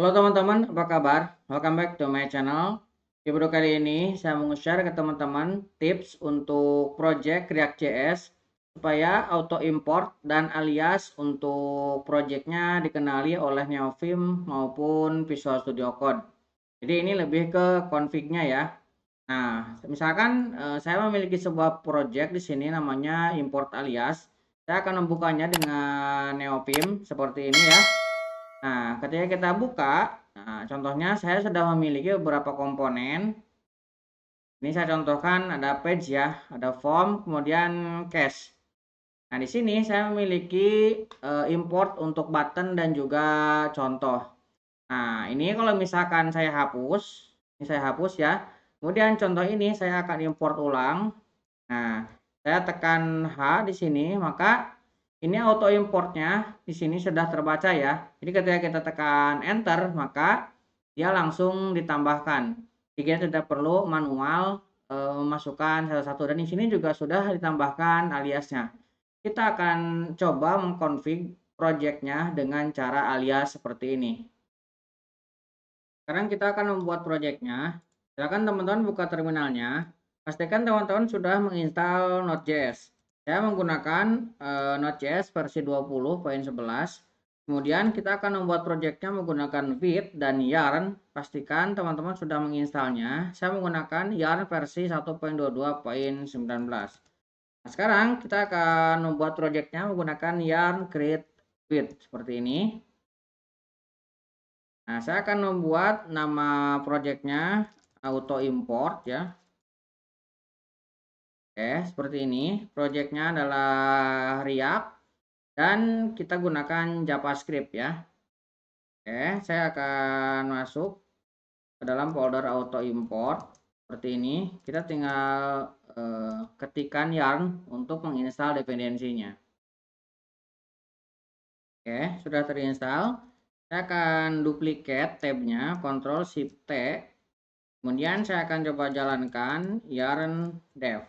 Halo teman-teman, apa kabar? Welcome back to my channel. Di video kali ini saya mau share ke teman-teman tips untuk project React.js supaya auto import dan alias untuk projectnya dikenali oleh Neovim maupun Visual Studio Code. Jadi ini lebih ke config-nya ya. Nah, misalkan saya memiliki sebuah project di sini namanya import alias. Saya akan membukanya dengan Neovim seperti ini ya. Nah, ketika kita buka, nah, contohnya saya sudah memiliki beberapa komponen. Ini saya contohkan ada page ya, ada form, kemudian cache. Nah, di sini saya memiliki import untuk button dan juga contoh. Nah, ini kalau misalkan saya hapus, ini saya hapus ya. Kemudian contoh ini saya akan import ulang. Nah, saya tekan H di sini, maka ini auto importnya di sini sudah terbaca ya. Jadi ketika kita tekan enter, maka dia langsung ditambahkan. Jadi kita tidak perlu manual memasukkan satu-satu, dan di sini juga sudah ditambahkan aliasnya. Kita akan coba mengkonfig projectnya dengan cara alias seperti ini. Sekarang kita akan membuat projectnya. Silakan teman-teman buka terminalnya. Pastikan teman-teman sudah menginstal Node.js. Saya menggunakan Node.js versi 20.11. Kemudian kita akan membuat projectnya menggunakan Vite dan Yarn. Pastikan teman-teman sudah menginstalnya. Saya menggunakan Yarn versi 1.22.19. Nah, sekarang kita akan membuat projectnya menggunakan Yarn create Vite seperti ini. Nah, saya akan membuat nama projectnya auto import ya. Oke, seperti ini. Projectnya adalah React dan kita gunakan JavaScript ya. Oke, saya akan masuk ke dalam folder auto import seperti ini. Kita tinggal ketikkan yarn untuk menginstal dependensinya. Oke, sudah terinstall. Saya akan duplicate tabnya, Ctrl Shift T. Kemudian saya akan coba jalankan yarn dev.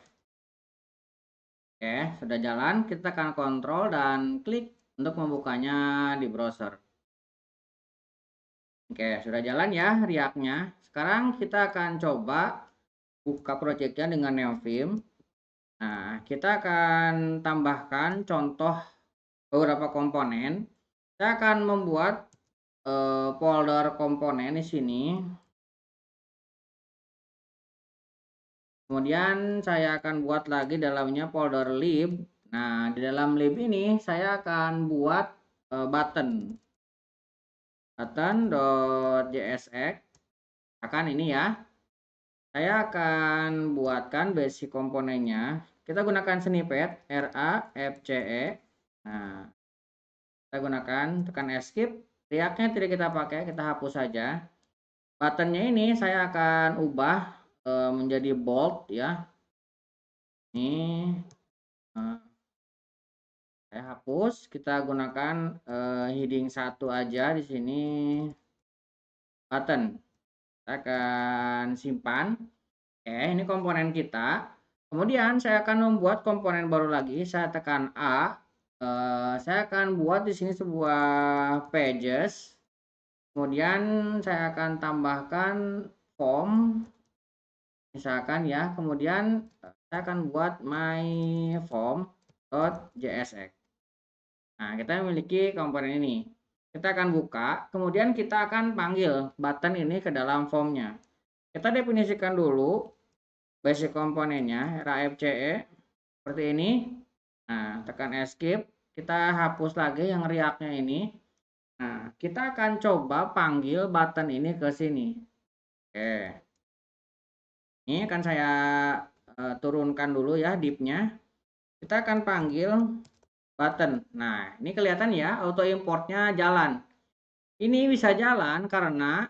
Oke, sudah jalan. Kita akan kontrol dan klik untuk membukanya di browser. Oke, sudah jalan ya React-nya. Sekarang kita akan coba buka projectnya dengan Neovim. Nah, kita akan tambahkan contoh beberapa komponen. Saya akan membuat folder komponen di sini. Kemudian saya akan buat lagi dalamnya folder lib. Nah, di dalam lib ini saya akan buat button.jsx. Akan ini ya. Saya akan buatkan basic komponennya. Kita gunakan snippet RAFCE. Nah, kita gunakan tekan escape. React-nya tidak kita pakai, kita hapus saja. Buttonnya ini saya akan ubah menjadi bold ya. Ini saya hapus. Kita gunakan heading 1 aja di sini. Button. Saya akan simpan. Oke, ini komponen kita. Kemudian saya akan membuat komponen baru lagi. Saya tekan A. Saya akan buat di sini sebuah pages. Kemudian saya akan tambahkan form. Misalkan ya. Kemudian saya akan buat my form.jsx. Nah, kita memiliki komponen ini. Kita akan buka, kemudian kita akan panggil button ini ke dalam formnya. Kita definisikan dulu basic komponennya, RAFCE, seperti ini. Nah, tekan escape, kita hapus lagi yang React-nya ini. Nah, kita akan coba panggil button ini ke sini. Oke. Ini akan saya turunkan dulu ya div-nya. Kita akan panggil button. Nah, ini kelihatan ya, auto importnya jalan. Ini bisa jalan karena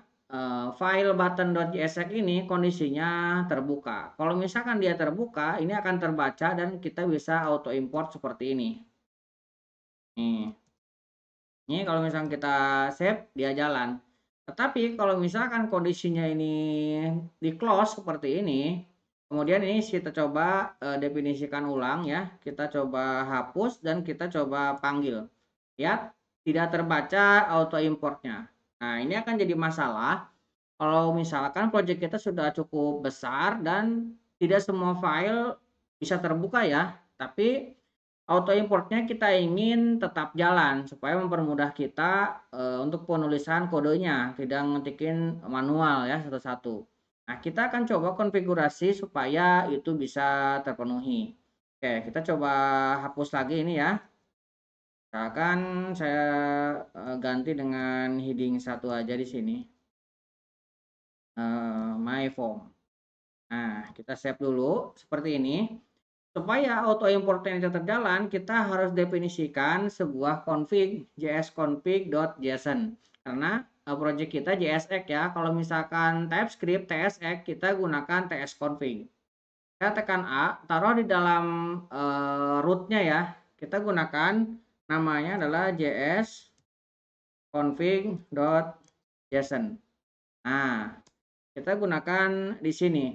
file button.jsx ini kondisinya terbuka. Kalau misalkan dia terbuka, ini akan terbaca dan kita bisa auto import seperti ini. Ini kalau misalkan kita save, dia jalan. Tetapi kalau misalkan kondisinya ini di close seperti ini, kemudian ini kita coba definisikan ulang ya. Kita coba hapus dan kita coba panggil. Lihat, tidak terbaca auto importnya. Nah, ini akan jadi masalah kalau misalkan project kita sudah cukup besar dan tidak semua file bisa terbuka ya, tapi auto importnya kita ingin tetap jalan supaya mempermudah kita untuk penulisan kodenya, tidak ngetikin manual ya satu-satu. Nah, kita akan coba konfigurasi supaya itu bisa terpenuhi. Oke, kita coba hapus lagi ini ya. Misalkan saya ganti dengan heading satu aja di sini. My form. Nah, kita save dulu seperti ini. Supaya auto importnya itu terjalan, kita harus definisikan sebuah config jsconfig.json. Karena project kita JSX ya. Kalau misalkan TypeScript TSX, kita gunakan tsconfig. Saya tekan A, taruh di dalam rootnya ya. Kita gunakan namanya adalah jsconfig.json. Nah, kita gunakan di sini.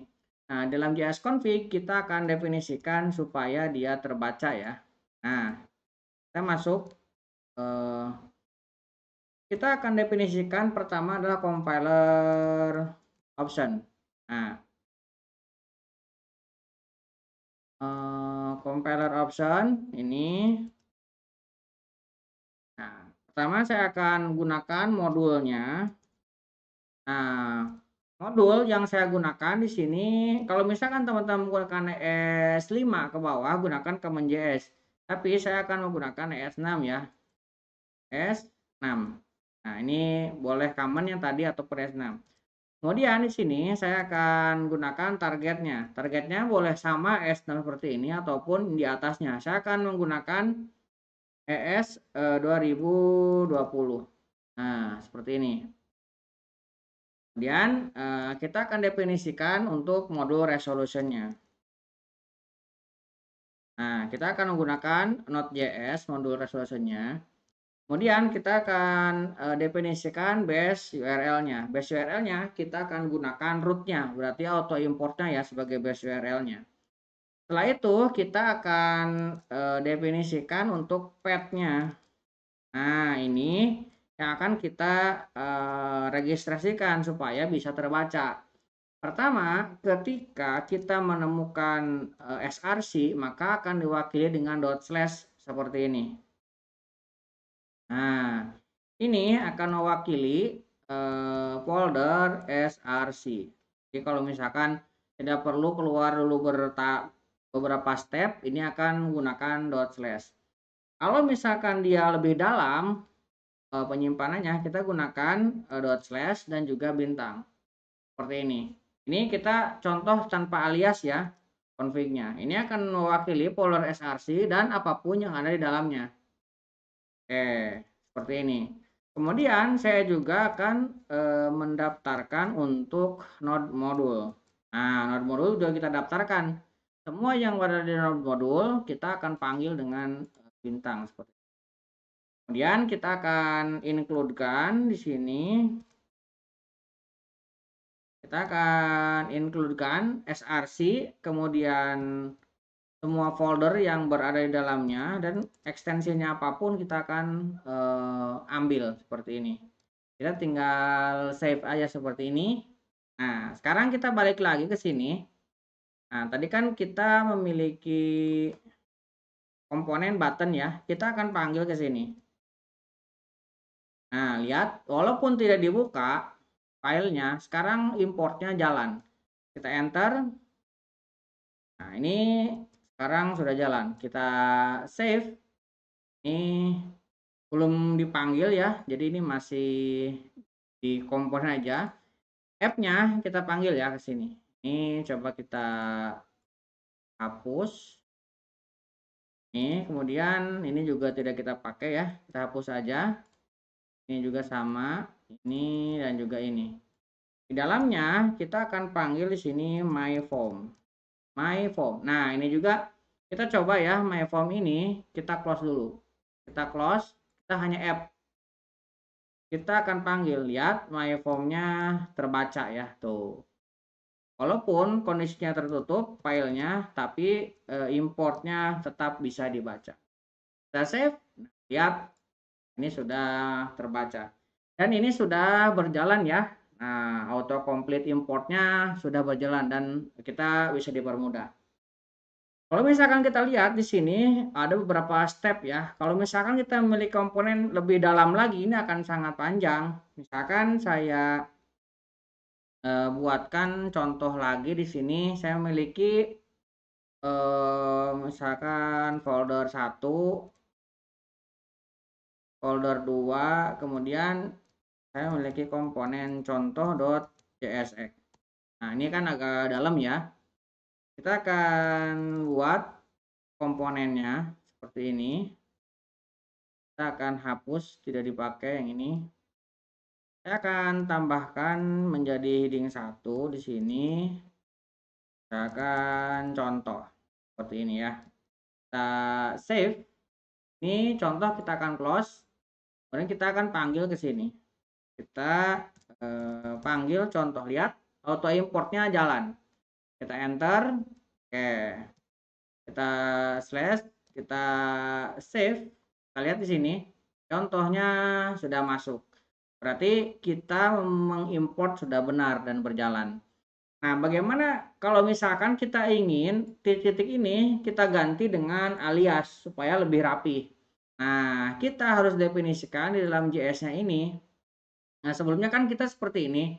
Nah, dalam JSConfig kita akan definisikan supaya dia terbaca ya. Nah, kita masuk. Kita akan definisikan pertama adalah compiler option. Nah, compiler option ini. Nah, pertama saya akan gunakan modulnya. Nah, modul yang saya gunakan di sini, kalau misalkan teman-teman menggunakan ES5 ke bawah, gunakan command.js. Tapi saya akan menggunakan ES6 ya. ES6. Nah, ini boleh command yang tadi atau per ES6. Kemudian di sini saya akan gunakan targetnya. Targetnya boleh sama ES6 seperti ini ataupun di atasnya. Saya akan menggunakan ES 2020. Nah, seperti ini. Kemudian kita akan definisikan untuk modul resolutionnya. Nah, kita akan menggunakan Node.js modul resolutionnya. Kemudian kita akan definisikan base URL-nya. Base URL-nya kita akan gunakan root-nya, berarti auto importnya ya sebagai base URL-nya. Setelah itu kita akan definisikan untuk path-nya. Nah, ini yang akan kita registrasikan supaya bisa terbaca. Pertama, ketika kita menemukan src, maka akan diwakili dengan // seperti ini. Nah, ini akan mewakili folder src. Jadi kalau misalkan tidak perlu keluar dulu beberapa step, ini akan menggunakan // Kalau misalkan dia lebih dalam penyimpanannya, kita gunakan // dan juga bintang. Seperti ini. Ini kita contoh tanpa alias ya config-nya. Ini akan mewakili folder src dan apapun yang ada di dalamnya. Oke, seperti ini. Kemudian saya juga akan mendaftarkan untuk node modul. Nah, node modul sudah kita daftarkan. Semua yang ada di node modul kita akan panggil dengan bintang seperti ini. Kemudian kita akan include-kan di sini. Kita akan include-kan src, kemudian semua folder yang berada di dalamnya dan ekstensinya apapun kita akan ambil seperti ini. Kita tinggal save aja seperti ini. Nah, sekarang kita balik lagi ke sini. Nah, tadi kan kita memiliki komponen button ya. Kita akan panggil ke sini. Nah, lihat, walaupun tidak dibuka filenya, sekarang importnya jalan. Kita enter. Nah, ini sekarang sudah jalan. Kita save. Ini belum dipanggil ya. Jadi ini masih di komponen aja. App-nya kita panggil ya ke sini. Ini coba kita hapus. Ini kemudian ini juga tidak kita pakai ya. Kita hapus saja. Ini juga sama. Ini dan juga ini. Di dalamnya kita akan panggil di sini my form. My form. Nah, ini juga kita coba ya my form ini kita close dulu. Kita close, kita hanya app. Kita akan panggil, lihat my form-nya terbaca ya, tuh. Walaupun kondisinya tertutup filenya, tapi importnya tetap bisa dibaca. Kita save, lihat ini sudah terbaca. Dan ini sudah berjalan ya. Nah, autocomplete importnya sudah berjalan dan kita bisa dipermudah. Kalau misalkan kita lihat di sini ada beberapa step ya. Kalau misalkan kita memiliki komponen lebih dalam lagi, ini akan sangat panjang. Misalkan saya buatkan contoh lagi di sini, saya memiliki misalkan folder 1, folder 2, kemudian saya memiliki komponen contoh.jsx. Nah, ini kan agak dalam ya. Kita akan buat komponennya seperti ini. Kita akan hapus, tidak dipakai yang ini. Saya akan tambahkan menjadi heading 1 di sini. Saya akan contoh seperti ini ya. Kita save. Ini contoh, kita akan close. Kemudian kita akan panggil ke sini. Kita panggil contoh, lihat auto importnya jalan. Kita enter. Oke. Kita slash, kita save. Kita lihat di sini contohnya sudah masuk. Berarti kita mengimport sudah benar dan berjalan. Nah, bagaimana kalau misalkan kita ingin titik-titik ini kita ganti dengan alias supaya lebih rapi. Nah, kita harus definisikan di dalam JS-nya ini. Nah, sebelumnya kan kita seperti ini.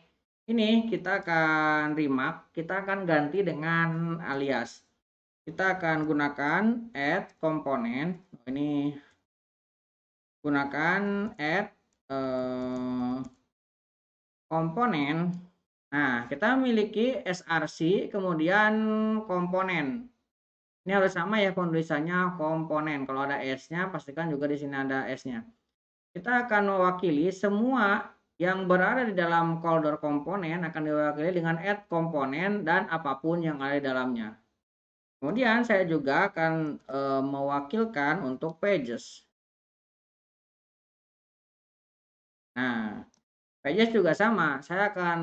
Ini kita akan remark, kita akan ganti dengan alias. Kita akan gunakan add komponen. Ini gunakan add komponen. Nah, kita memiliki src kemudian komponen. Ini harus sama ya penulisannya, komponen. Kalau ada S-nya, pastikan juga di sini ada S-nya. Kita akan mewakili semua yang berada di dalam folder komponen akan diwakili dengan add komponen dan apapun yang ada di dalamnya. Kemudian saya juga akan mewakilkan untuk pages. Nah, pages juga sama. Saya akan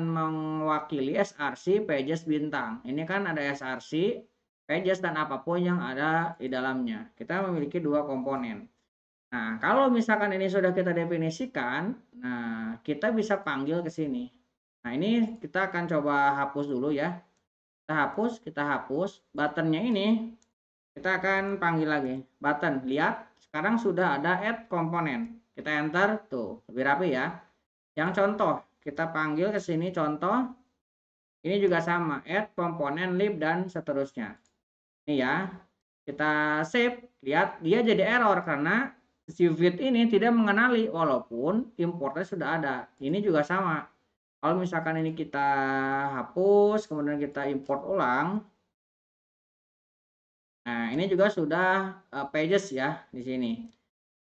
mewakili src pages bintang. Ini kan ada src, pages, dan apapun yang ada di dalamnya. Kita memiliki dua komponen. Nah, kalau misalkan ini sudah kita definisikan, nah kita bisa panggil ke sini. Nah, ini kita akan coba hapus dulu ya. Kita hapus. Buttonnya ini kita akan panggil lagi. Button, lihat, sekarang sudah ada add komponen. Kita enter, tuh, lebih rapi ya. Yang contoh, kita panggil ke sini contoh. Ini juga sama, add komponen lib dan seterusnya. Ini ya. Kita save, lihat dia jadi error karena si Vite ini tidak mengenali walaupun importnya sudah ada. Ini juga sama. Kalau misalkan ini kita hapus, kemudian kita import ulang. Nah, ini juga sudah pages ya di sini.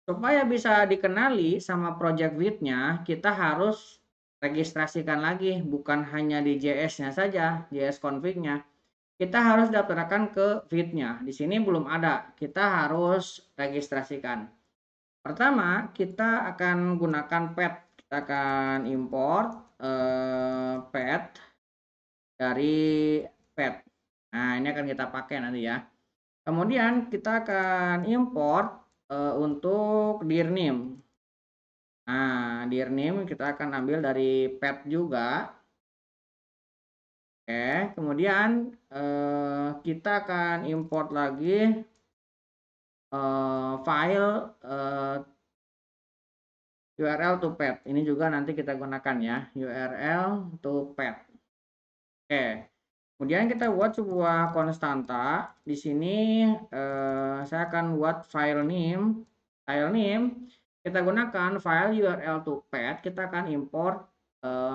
Supaya bisa dikenali sama project Vite-nya, kita harus registrasikan lagi, bukan hanya di JS-nya saja, JS config-nya. Kita harus daftarkan ke Vite-nya. Di sini belum ada, kita harus registrasikan. Pertama, kita akan gunakan pet. Kita akan import pet dari pet. Nah, ini akan kita pakai nanti ya. Kemudian kita akan import untuk dir name. Nah, dir name kita akan ambil dari pet juga. Oke, kemudian kita akan import lagi file URL to pet. Ini juga nanti kita gunakan ya, URL to pet. Oke. Kemudian kita buat sebuah konstanta. Di sini saya akan buat file name. File name kita gunakan file URL to pet. Kita akan import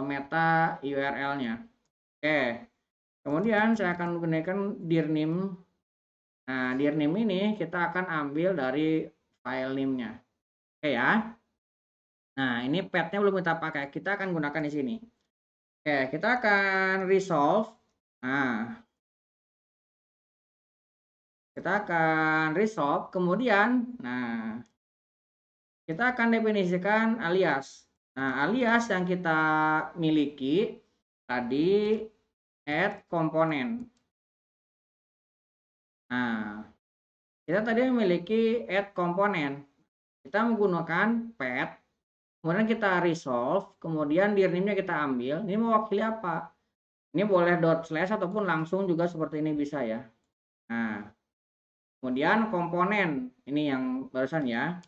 meta URL-nya. Oke. Kemudian saya akan menggunakan dir name. Nah, dir name ini kita akan ambil dari file name-nya. Oke ya. Nah, ini pet-nya belum kita pakai. Kita akan gunakan di sini. Oke, kita akan resolve. Nah, kita akan resolve. Kemudian, nah, kita akan definisikan alias. Nah, alias yang kita miliki tadi add komponen. Nah, kita tadi memiliki add komponen. Kita menggunakan pet. kemudian kita resolve, kemudian dirname-nya kita ambil. Ini mewakili apa? Ini boleh dot slash ataupun langsung juga seperti ini bisa ya. Nah, kemudian komponen, ini yang barusan ya.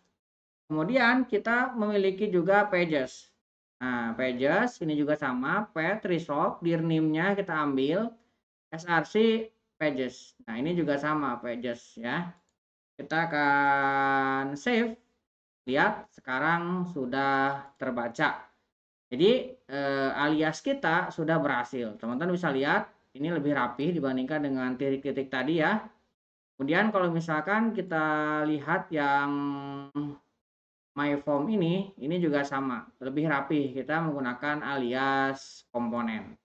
Kemudian kita memiliki juga pages. Nah, pages ini juga sama, path, resolve, dirname-nya kita ambil, src, pages. Nah, ini juga sama, pages ya. Kita akan save. Lihat, sekarang sudah terbaca. Jadi alias kita sudah berhasil. Teman-teman bisa lihat ini lebih rapi dibandingkan dengan titik-titik tadi ya. Kemudian kalau misalkan kita lihat yang my form ini juga sama, lebih rapi. Kita menggunakan alias komponen.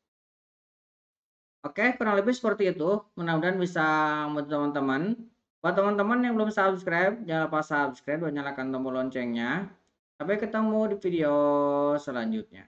Oke, kurang lebih seperti itu. Mudah-mudahan bisa membantu teman-teman. Buat teman-teman yang belum subscribe, jangan lupa subscribe dan nyalakan tombol loncengnya. Sampai ketemu di video selanjutnya.